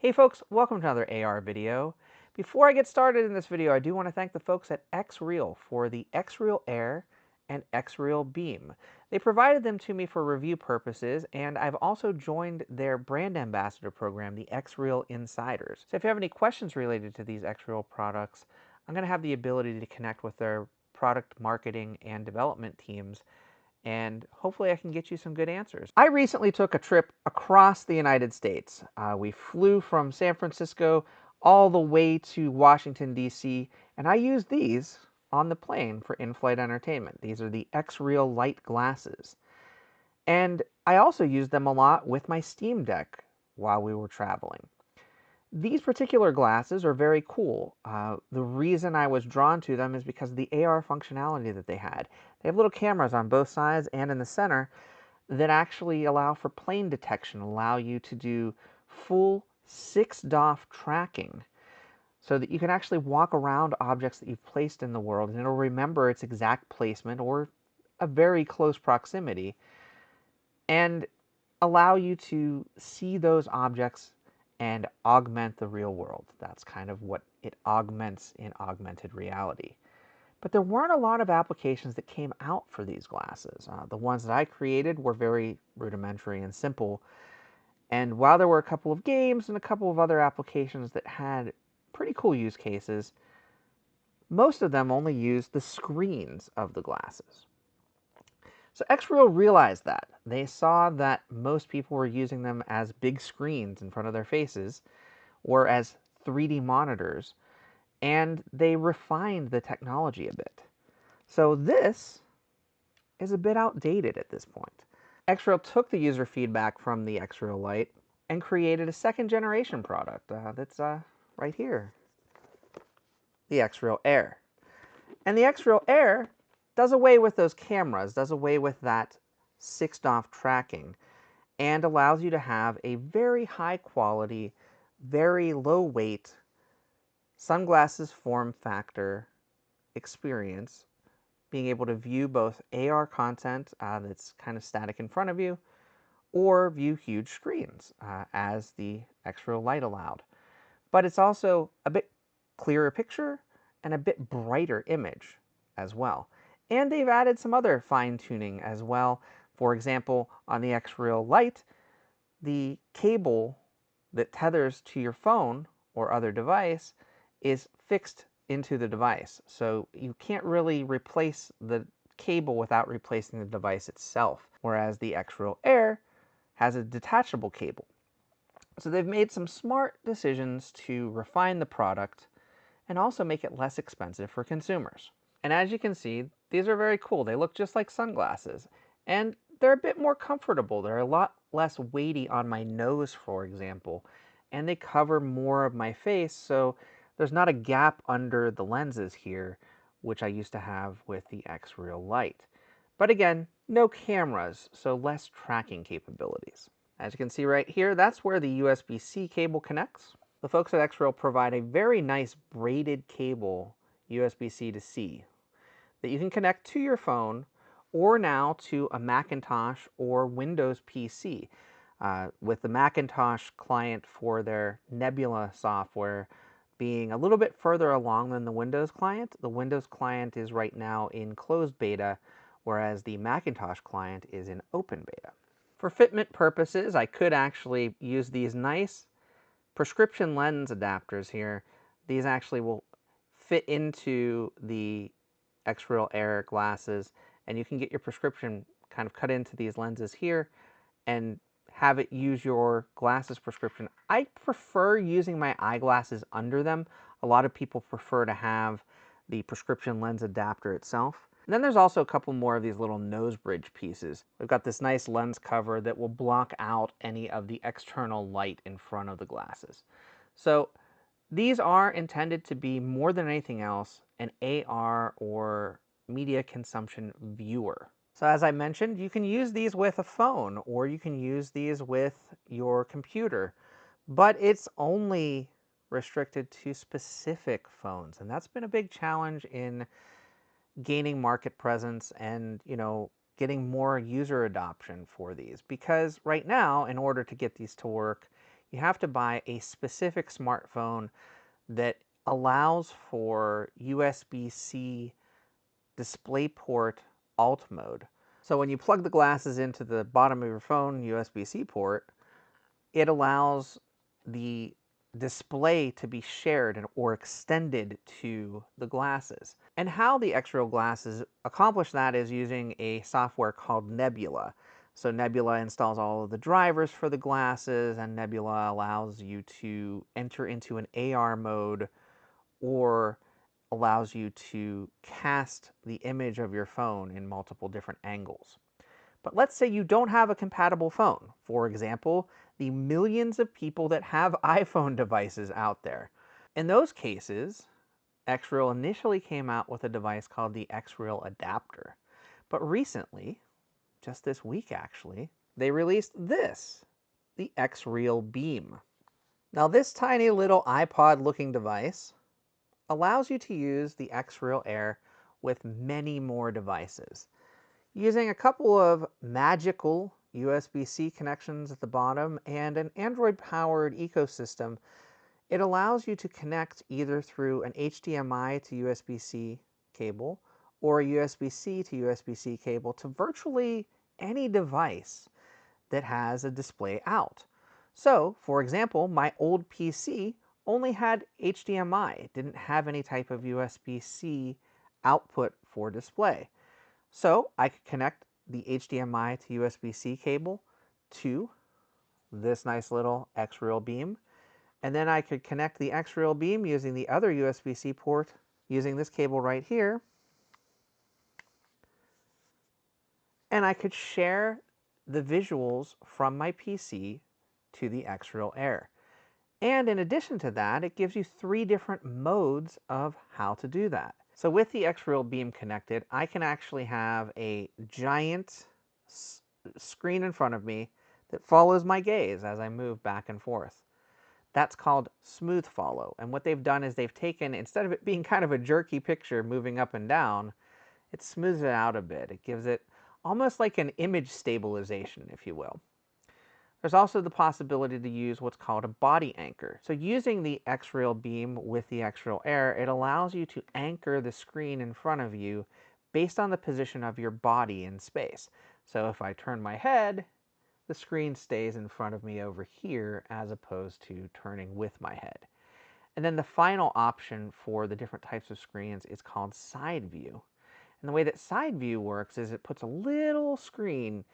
Hey folks, welcome to another AR video. Before I get started in this video, I do want to thank the folks at XREAL for the XREAL Air and XREAL Beam. They provided them to me for review purposes, and I've also joined their brand ambassador program, the XREAL Insiders. So if you have any questions related to these XREAL products, I'm going to have the ability to connect with their product marketing and development teams, and hopefully I can get you some good answers. I recently took a trip across the United States. We flew from San Francisco all the way to Washington, D.C., and I used these on the plane for in-flight entertainment. These are the XREAL light glasses. And I also used them a lot with my Steam Deck while we were traveling. These particular glasses are very cool. The reason I was drawn to them is because of the AR functionality that they had. They have little cameras on both sides and in the center that actually allow for plane detection, allow you to do full 6 DoF tracking so that you can actually walk around objects that you've placed in the world and it'll remember its exact placement or a very close proximity and allow you to see those objects and augment the real world. That's kind of what it augments in augmented reality. But there weren't a lot of applications that came out for these glasses. The ones that I created were very rudimentary and simple. And while there were a couple of games and a couple of other applications that had pretty cool use cases, most of them only used the screens of the glasses. So XREAL realized that. They saw that most people were using them as big screens in front of their faces or as 3D monitors, and they refined the technology a bit. So this is a bit outdated at this point. XREAL took the user feedback from the XREAL Lite and created a second generation product that's right here, the XREAL Air. And the XREAL Air does away with those cameras, does away with that 6 DoF tracking, and allows you to have a very high quality, very low weight sunglasses form factor experience, being able to view both AR content that's kind of static in front of you, or view huge screens as the XREAL Lite allowed. But it's also a bit clearer picture and a bit brighter image as well. And they've added some other fine-tuning as well. For example, on the XREAL Lite, the cable that tethers to your phone or other device is fixed into the device. So you can't really replace the cable without replacing the device itself, whereas the XREAL Air has a detachable cable. So they've made some smart decisions to refine the product and also make it less expensive for consumers. And as you can see, these are very cool. They look just like sunglasses, and they're a bit more comfortable. They're a lot less weighty on my nose, for example, and they cover more of my face, so there's not a gap under the lenses here, which I used to have with the XREAL Lite. But again, no cameras, so less tracking capabilities. As you can see right here, that's where the USB-C cable connects. The folks at XREAL provide a very nice braided cable, USB-C to C, that you can connect to your phone or now to a Macintosh or Windows PC. With the Macintosh client for their Nebula software being a little bit further along than the Windows client is right now in closed beta, whereas the Macintosh client is in open beta. For fitment purposes, I could actually use these nice prescription lens adapters here. These actually will fit into the XREAL Air glasses, and you can get your prescription kind of cut into these lenses here and have it use your glasses prescription. I prefer using my eyeglasses under them. A lot of people prefer to have the prescription lens adapter itself. And then there's also a couple more of these little nose bridge pieces. We've got this nice lens cover that will block out any of the external light in front of the glasses. So these are intended to be, more than anything else, an AR or media consumption viewer. So as I mentioned, you can use these with a phone or you can use these with your computer, but it's only restricted to specific phones. And that's been a big challenge in gaining market presence and, getting more user adoption for these. Because right now, in order to get these to work, You have to buy a specific smartphone that allows for USB-C DisplayPort alt mode. So when you plug the glasses into the bottom of your phone USB-C port, it allows the display to be shared or extended to the glasses. And how the XREAL glasses accomplish that is using a software called Nebula. So Nebula installs all of the drivers for the glasses, and Nebula allows you to enter into an AR mode or allows you to cast the image of your phone in multiple different angles. But let's say you don't have a compatible phone. For example, the millions of people that have iPhone devices out there. In those cases, XREAL initially came out with a device called the XREAL adapter. But recently, just this week actually, they released this, the XREAL Beam. Now this tiny little iPod looking device allows you to use the XREAL Air with many more devices. Using a couple of magical USB-C connections at the bottom and an Android-powered ecosystem, it allows you to connect either through an HDMI to USB-C cable or a USB-C to USB-C cable to virtually any device that has a display out. So, for example, my old PC only had HDMI. It didn't have any type of USB-C output for display. So I could connect the HDMI to USB-C cable to this nice little XREAL Beam, and then I could connect the XREAL Beam using the other USB-C port using this cable right here, and I could share the visuals from my PC to the XREAL Air. And in addition to that, it gives you 3 different modes of how to do that. So with the XREAL Beam connected, I can actually have a giant screen in front of me that follows my gaze as I move back and forth. That's called smooth follow. And what they've done is they've taken, instead of it being kind of a jerky picture moving up and down, it smooths it out a bit. It gives it almost like an image stabilization, if you will. There's also the possibility to use what's called a body anchor. So using the XREAL Beam with the XREAL Air, it allows you to anchor the screen in front of you based on the position of your body in space. So if I turn my head, the screen stays in front of me over here as opposed to turning with my head. And then the final option for the different types of screens is called side view. And the way that side view works is it puts a little screen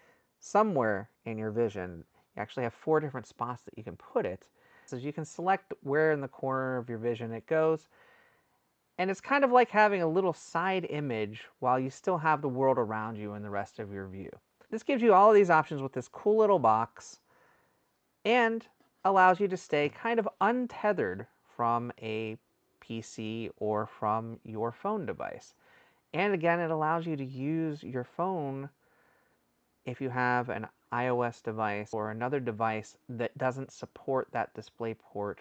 somewhere in your vision. You actually have 4 different spots that you can put it. So you can select where in the corner of your vision it goes. And it's kind of like having a little side image while you still have the world around you and the rest of your view. This gives you all of these options with this cool little box and allows you to stay kind of untethered from a PC or from your phone device. And again, it allows you to use your phone if you have an iOS device or another device that doesn't support that DisplayPort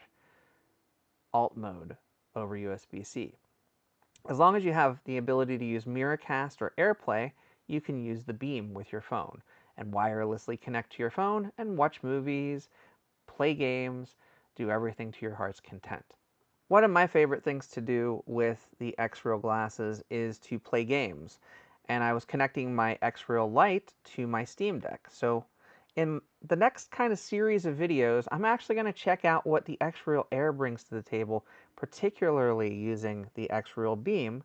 alt mode over USB-C. As long as you have the ability to use Miracast or AirPlay, you can use the Beam with your phone and wirelessly connect to your phone and watch movies, play games, do everything to your heart's content. One of my favorite things to do with the XREAL glasses is to play games. And I was connecting my XREAL Lite to my Steam Deck. So in the next kind of series of videos, I'm actually going to check out what the XREAL Air brings to the table, particularly using the XREAL Beam,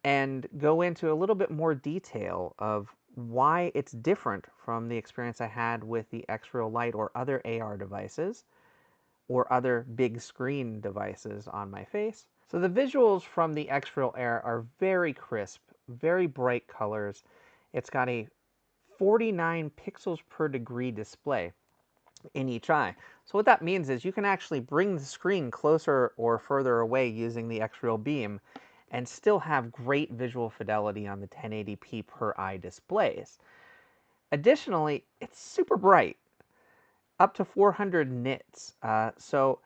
and go into a little bit more detail of why it's different from the experience I had with the XREAL Lite or other AR devices, or other big screen devices on my face. So the visuals from the XREAL Air are very crisp, very bright colors. It's got a 49 pixels per degree display in each eye. So what that means is you can actually bring the screen closer or further away using the XREAL Beam and still have great visual fidelity on the 1080p per eye displays. Additionally, it's super bright, up to 400 nits. So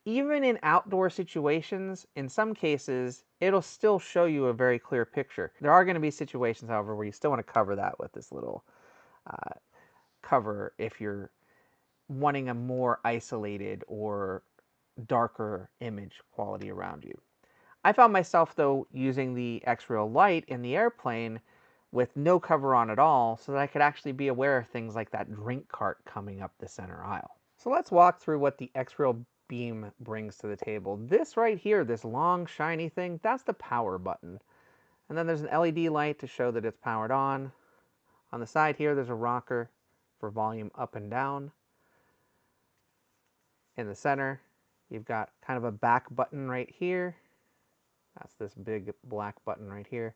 even in outdoor situations, in some cases, it'll still show you a very clear picture. There are going to be situations, however, where you still want to cover that with this little cover if you're wanting a more isolated or darker image quality around you. I found myself, though, using the XREAL light in the airplane with no cover on at all so that I could actually be aware of things like that drink cart coming up the center aisle. So let's walk through what the XREAL beam brings to the table. This right here, this long shiny thing, that's the power button. And then there's an LED light to show that it's powered on. On the side here, there's a rocker for volume up and down. In the center, you've got kind of a back button right here. That's this big black button right here.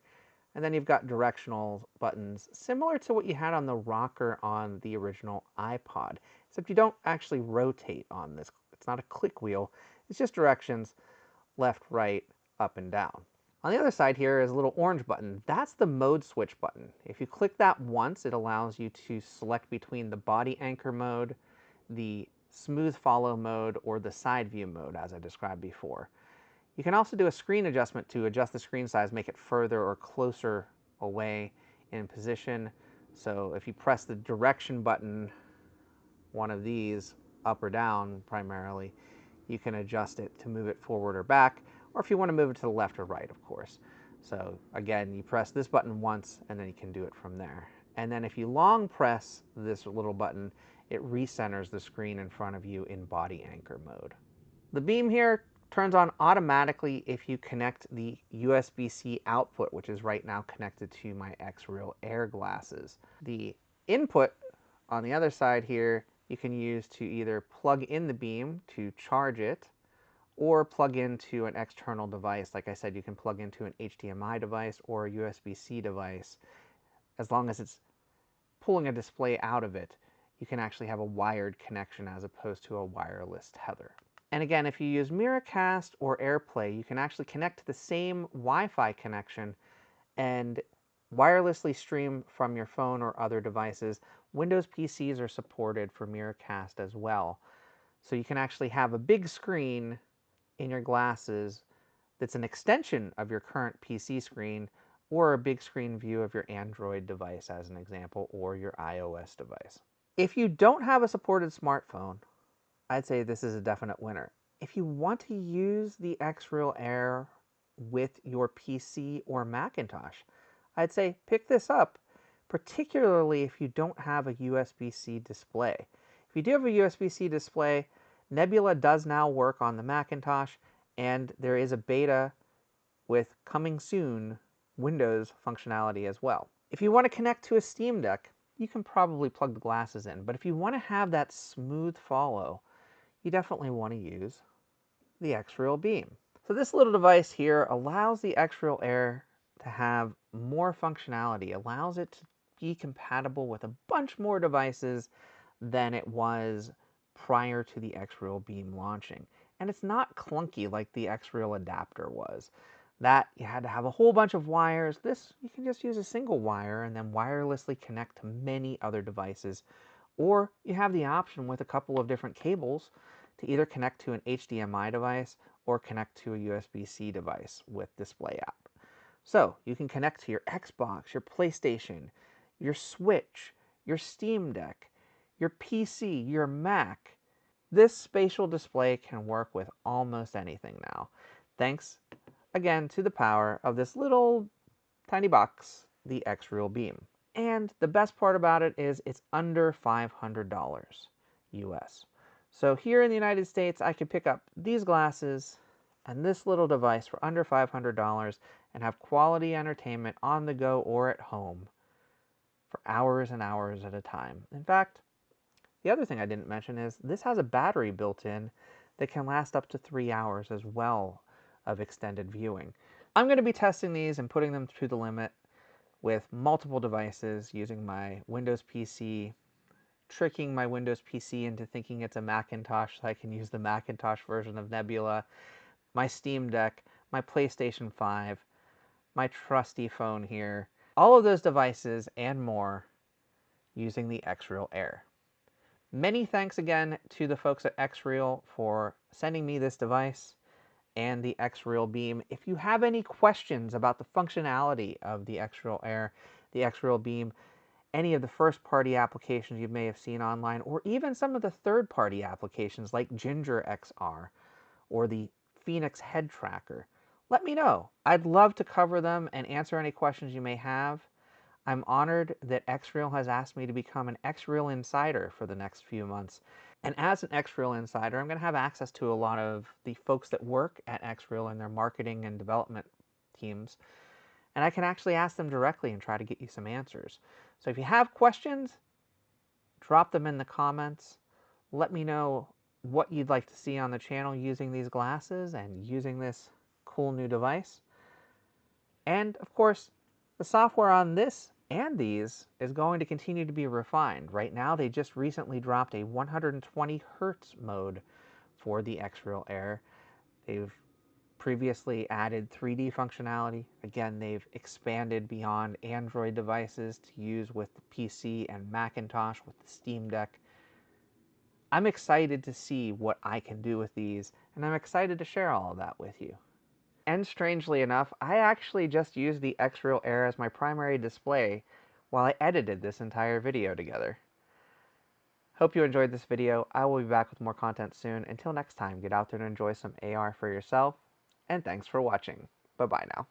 And then you've got directional buttons, similar to what you had on the rocker on the original iPod, except you don't actually rotate on this. It's not a click wheel. It's just directions, left, right, up, and down. On the other side here is a little orange button. That's the mode switch button. If you click that once, it allows you to select between the body anchor mode, the smooth follow mode, or the side view mode, as I described before. You can also do a screen adjustment to adjust the screen size, make it further or closer away in position. So if you press the direction button, one of these, up or down primarily, you can adjust it to move it forward or back, or if you want to move it to the left or right, of course. So again, you press this button once, and then you can do it from there. And then if you long press this little button, it recenters the screen in front of you in body anchor mode. The beam here turns on automatically if you connect the USB-C output, which is right now connected to my XREAL Air glasses. The input on the other side here, you can use to either plug in the beam to charge it, or plug into an external device. Like I said, you can plug into an HDMI device or a USB-C device. As long as it's pulling a display out of it, you can actually have a wired connection as opposed to a wireless tether. And again, if you use Miracast or AirPlay, you can actually connect to the same Wi-Fi connection and wirelessly stream from your phone or other devices. Windows PCs are supported for Miracast as well. So you can actually have a big screen in your glasses that's an extension of your current PC screen, or a big screen view of your Android device as an example, or your iOS device. If you don't have a supported smartphone, I'd say this is a definite winner. If you want to use the XREAL Air with your PC or Macintosh, I'd say pick this up, particularly if you don't have a USB-C display. If you do have a USB-C display, Nebula does now work on the Macintosh, and there is a beta with coming soon Windows functionality as well. If you want to connect to a Steam Deck, you can probably plug the glasses in, but if you want to have that smooth follow, you definitely want to use the XREAL Beam. So this little device here allows the XREAL Air to have more functionality, allows it to be compatible with a bunch more devices than it was prior to the XREAL Beam launching. And it's not clunky like the XREAL adapter was. That you had to have a whole bunch of wires. This, you can just use a single wire and then wirelessly connect to many other devices. Or you have the option with a couple of different cables to either connect to an HDMI device or connect to a USB-C device with Display app. So you can connect to your Xbox, your PlayStation, your Switch, your Steam Deck, your PC, your Mac. This spatial display can work with almost anything now, thanks again to the power of this little tiny box, the XREAL Beam. And the best part about it is it's under $500 US. So here in the United States, I could pick up these glasses and this little device for under $500 and have quality entertainment on the go or at home for hours and hours at a time. In fact, the other thing I didn't mention is this has a battery built in that can last up to 3 hours as well of extended viewing. I'm going to be testing these and putting them to the limit with multiple devices using my Windows PC, tricking my Windows PC into thinking it's a Macintosh so I can use the Macintosh version of Nebula, my Steam Deck, my PlayStation 5, my trusty phone here, all of those devices and more using the XREAL Air. Many thanks again to the folks at XREAL for sending me this device and the XREAL Beam. If you have any questions about the functionality of the XREAL Air, the XREAL Beam, any of the first-party applications you may have seen online, or even some of the third-party applications like Ginger XR or the Phoenix Head Tracker, let me know. I'd love to cover them and answer any questions you may have. I'm honored that XREAL has asked me to become an XREAL Insider for the next few months. And as an XREAL Insider, I'm going to have access to a lot of the folks that work at XREAL and their marketing and development teams. And I can actually ask them directly and try to get you some answers. So if you have questions, drop them in the comments. Let me know what you'd like to see on the channel using these glasses and using this cool new device. And of course, the software on this and these is going to continue to be refined. Right now, they just recently dropped a 120 Hertz mode for the XREAL Air. They've previously added 3D functionality. Again, they've expanded beyond Android devices to use with the PC and Macintosh with the Steam Deck. I'm excited to see what I can do with these, and I'm excited to share all of that with you. And strangely enough, I actually just used the XREAL Air as my primary display while I edited this entire video together. Hope you enjoyed this video. I will be back with more content soon. Until next time, get out there and enjoy some AR for yourself, and thanks for watching. Bye-bye now.